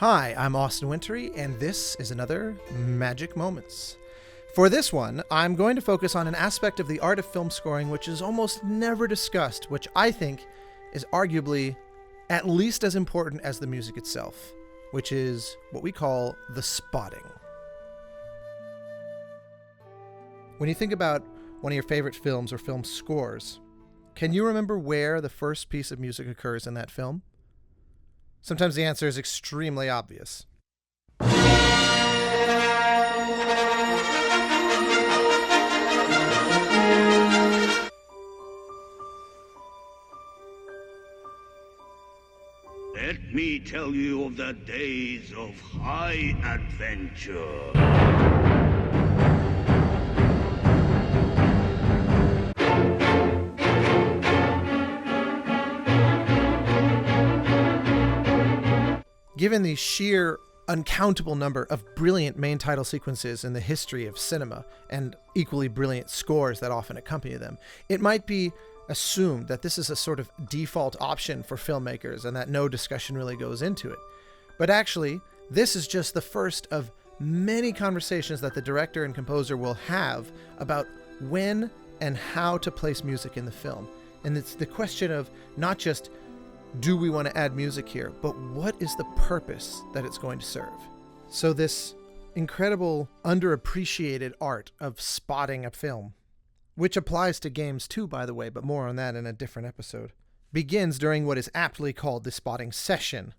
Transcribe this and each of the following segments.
Hi, I'm Austin Wintory, and this is another Magic Moments. For this one, I'm going to focus on an aspect of the art of film scoring which is almost never discussed, which I think is arguably at least as important as the music itself, which is what we call the spotting. When you think about one of your favorite films or film scores, can you remember where the first piece of music occurs in that film? Sometimes the answer is extremely obvious. Let me tell you of the days of high adventure. Given the sheer uncountable number of brilliant main title sequences in the history of cinema and equally brilliant scores that often accompany them, it might be assumed that this is a sort of default option for filmmakers and that no discussion really goes into it. But actually, this is just the first of many conversations that the director and composer will have about when and how to place music in the film. And it's the question of not just do we want to add music here, but what is the purpose that it's going to serve? So this incredible underappreciated art of spotting a film, which applies to games too, by the way, but more on that in a different episode, begins during what is aptly called the spotting session.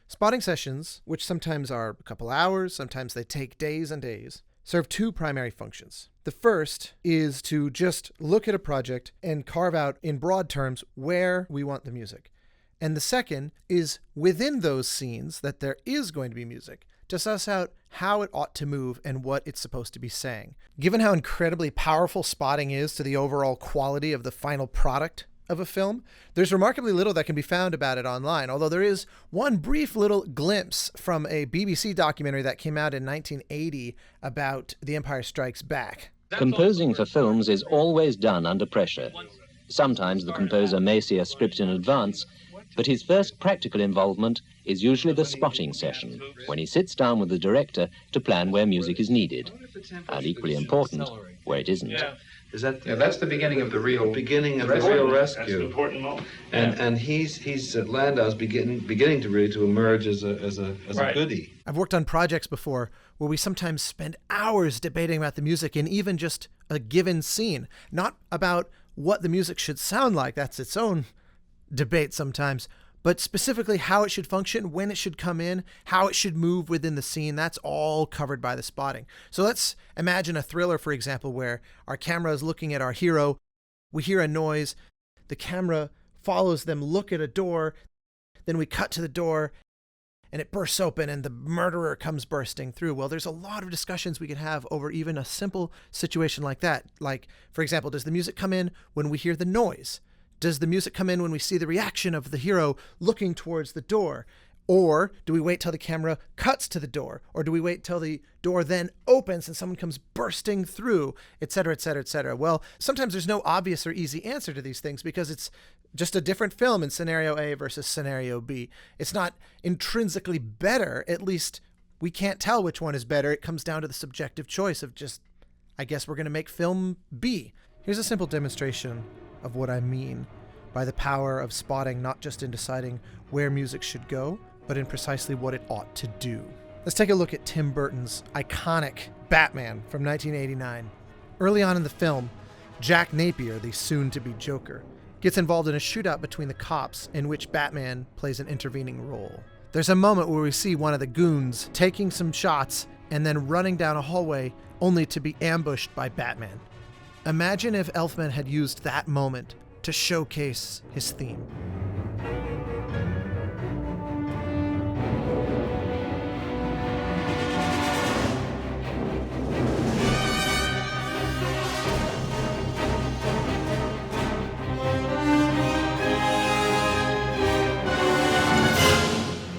Spotting sessions, which sometimes are a couple hours, sometimes they take days and days, serve two primary functions. The first is to just look at a project and carve out in broad terms where we want the music. And the second is within those scenes that there is going to be music, to suss out how it ought to move and what it's supposed to be saying. Given how incredibly powerful spotting is to the overall quality of the final product of a film, there's remarkably little that can be found about it online, although there is one brief little glimpse from a BBC documentary that came out in 1980 about The Empire Strikes Back. Composing for films is always done under pressure. Sometimes the composer may see a script in advance, but his first practical involvement is usually the spotting session, when he sits down with the director to plan where music is needed, and equally important, where it isn't. That's the beginning of the real rescue. That's an important moment. And he's Landau's beginning to really to emerge as a goodie. I've worked on projects before where we sometimes spend hours debating about the music in even just a given scene, not about what the music should sound like. That's its own debate sometimes, but specifically how it should function, when it should come in, how it should move within the scene. That's all covered by the spotting. So let's imagine a thriller, for example, where our camera is looking at our hero. We hear a noise. The camera follows them, look at a door. Then we cut to the door and it bursts open and the murderer comes bursting through. Well, there's a lot of discussions we could have over even a simple situation like that. Like, for example, does the music come in when we hear the noise? Does the music come in when we see the reaction of the hero looking towards the door? Or do we wait till the camera cuts to the door? Or do we wait till the door then opens and someone comes bursting through, et cetera, et cetera, et cetera? Well, sometimes there's no obvious or easy answer to these things because it's just a different film in scenario A versus scenario B. It's not intrinsically better. At least we can't tell which one is better. It comes down to the subjective choice of just, I guess we're going to make film B. Here's a simple demonstration of what I mean by the power of spotting, not just in deciding where music should go, but in precisely what it ought to do. Let's take a look at Tim Burton's iconic Batman from 1989. Early on in the film, Jack Napier, the soon-to-be Joker, gets involved in a shootout between the cops in which Batman plays an intervening role. There's a moment where we see one of the goons taking some shots and then running down a hallway only to be ambushed by Batman. Imagine if Elfman had used that moment to showcase his theme.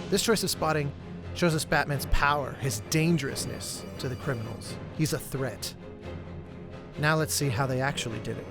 This choice of spotting shows us Batman's power, his dangerousness to the criminals. He's a threat. Now let's see how they actually did it.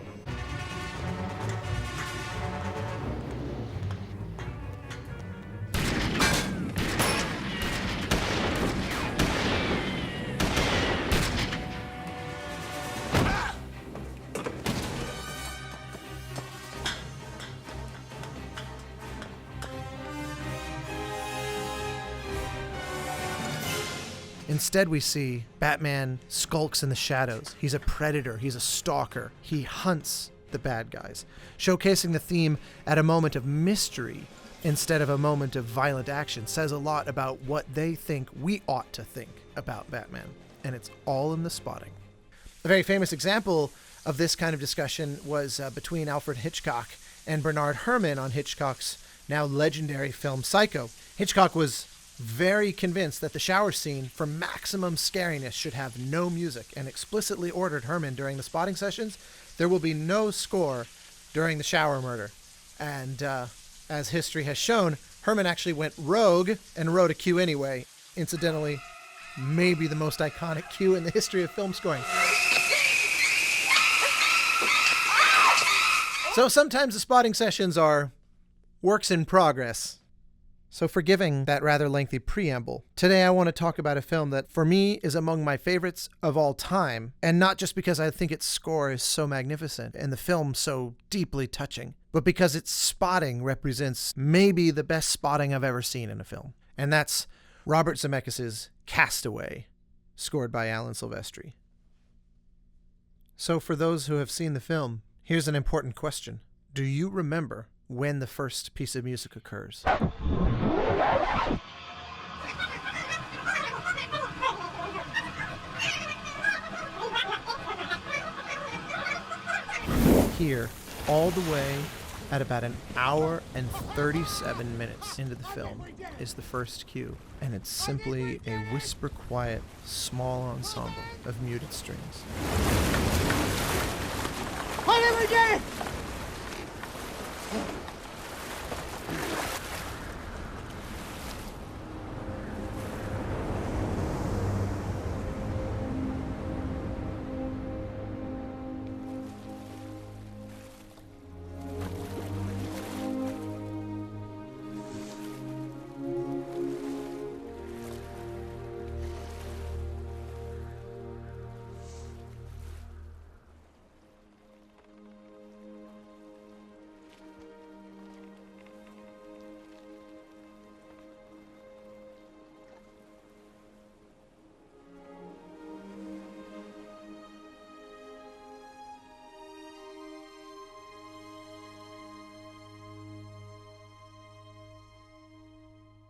Instead, we see Batman skulks in the shadows. He's a predator. He's a stalker. He hunts the bad guys, showcasing the theme at a moment of mystery instead of a moment of violent action says a lot about what they think we ought to think about Batman. And it's all in the spotting. A very famous example of this kind of discussion was between Alfred Hitchcock and Bernard Herrmann on Hitchcock's now legendary film Psycho. Hitchcock was very convinced that the shower scene for maximum scariness should have no music, and explicitly ordered Herrmann during the spotting sessions, there will be no score during the shower murder. And as history has shown, Herrmann actually went rogue and wrote a cue anyway. Incidentally, maybe the most iconic cue in the history of film scoring. So sometimes the spotting sessions are works in progress. So forgiving that rather lengthy preamble, today I want to talk about a film that for me is among my favorites of all time, and not just because I think its score is so magnificent and the film so deeply touching, but because its spotting represents maybe the best spotting I've ever seen in a film. And that's Robert Zemeckis' Cast Away, scored by Alan Silvestri. So for those who have seen the film, here's an important question. Do you remember when the first piece of music occurs? Here, all the way at about an hour and 37 minutes into the film, is the first cue, and it's simply a whisper-quiet, small ensemble of muted strings. What have we done?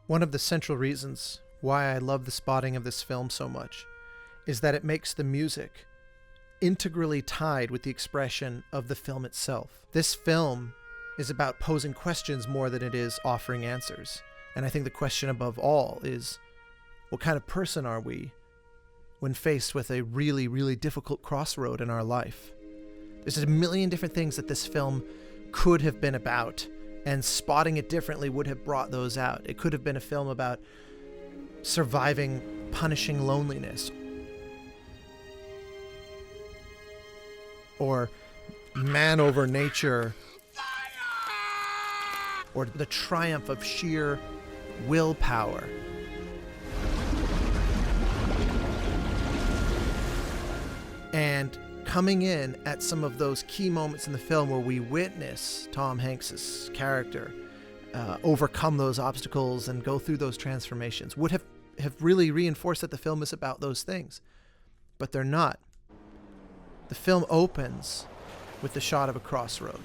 One of the central reasons why I love the spotting of this film so much is that it makes the music integrally tied with the expression of the film itself. This film is about posing questions more than it is offering answers. And I think the question above all is, what kind of person are we when faced with a really, really difficult crossroad in our life? There's a million different things that this film could have been about, and spotting it differently would have brought those out. It could have been a film about surviving punishing loneliness, or man over nature, or the triumph of sheer willpower. And coming in at some of those key moments in the film where we witness Tom Hanks's character overcome those obstacles and go through those transformations would have really reinforced that the film is about those things. But they're not. The film opens with the shot of a crossroad.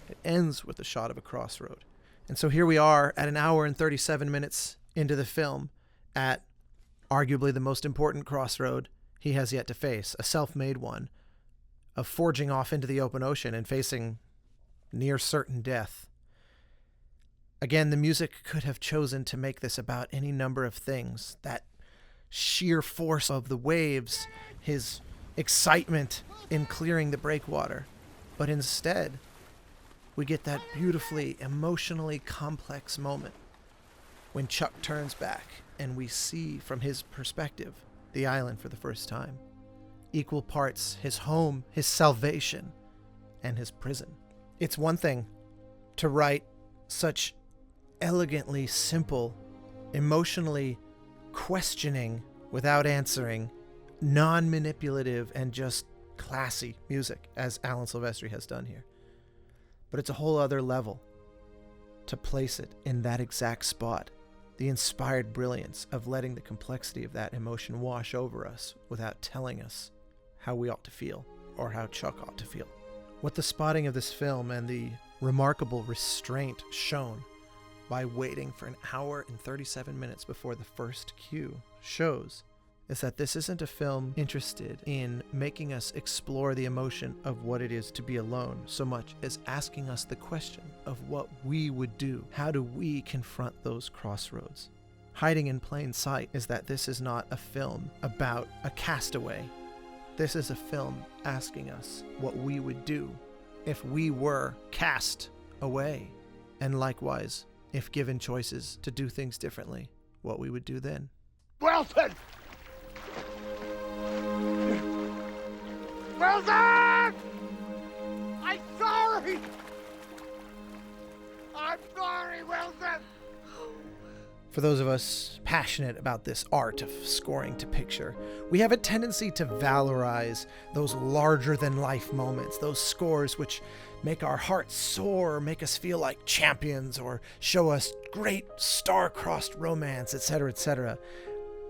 It ends with the shot of a crossroad. And so here we are at an hour and 37 minutes into the film at arguably the most important crossroad he has yet to face, a self-made one, of forging off into the open ocean and facing near certain death. Again, the music could have chosen to make this about any number of things. That sheer force of the waves, his excitement in clearing the breakwater. But instead, we get that beautifully, emotionally complex moment when Chuck turns back and we see from his perspective the island for the first time. Equal parts his home, his salvation, and his prison. It's one thing to write such elegantly simple, emotionally questioning, without answering, non-manipulative, and just classy music, as Alan Silvestri has done here. But it's a whole other level to place it in that exact spot the inspired brilliance of letting the complexity of that emotion wash over us without telling us how we ought to feel or how Chuck ought to feel. What the spotting of this film and the remarkable restraint shown by waiting for an hour and 37 minutes before the first cue shows is that this isn't a film interested in making us explore the emotion of what it is to be alone so much as asking us the question of what we would do. How do we confront those crossroads? Hiding in plain sight is that this is not a film about a castaway. This is a film asking us what we would do if we were cast away, and likewise, if given choices to do things differently, what we would do then. Wilson! Wilson! I'm sorry! I'm sorry, Wilson! For those of us passionate about this art of scoring to picture, we have a tendency to valorize those larger-than-life moments, those scores which make our hearts soar, make us feel like champions, or show us great star-crossed romance, etc., etc.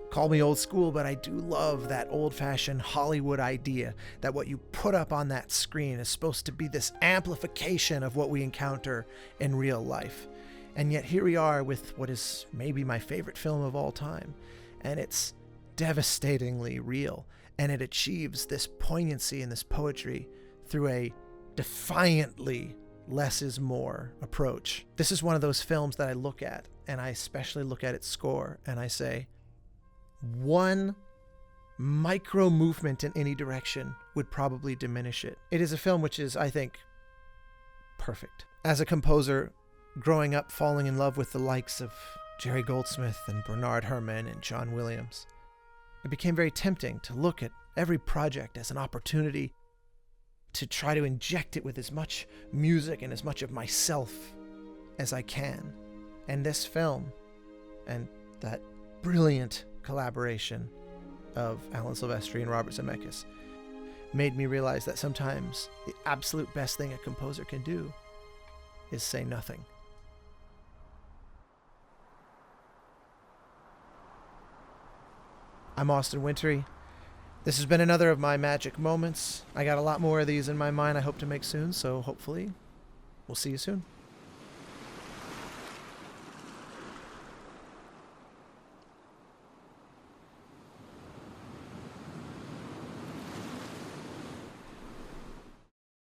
Call me old school, but I do love that old-fashioned Hollywood idea that what you put up on that screen is supposed to be this amplification of what we encounter in real life. And yet here we are with what is maybe my favorite film of all time, and it's devastatingly real, and it achieves this poignancy and this poetry through a defiantly less is more approach. This is one of those films that I look at, and I especially look at its score, and I say, one micro movement in any direction would probably diminish it. It is a film which is, I think, perfect. As a composer, growing up falling in love with the likes of Jerry Goldsmith and Bernard Herrmann and John Williams, it became very tempting to look at every project as an opportunity to try to inject it with as much music and as much of myself as I can. And this film, and that brilliant collaboration of Alan Silvestri and Robert Zemeckis, made me realize that sometimes the absolute best thing a composer can do is say nothing. I'm Austin Wintory. This has been another of my magic moments. I got a lot more of these in my mind I hope to make soon, so hopefully we'll see you soon.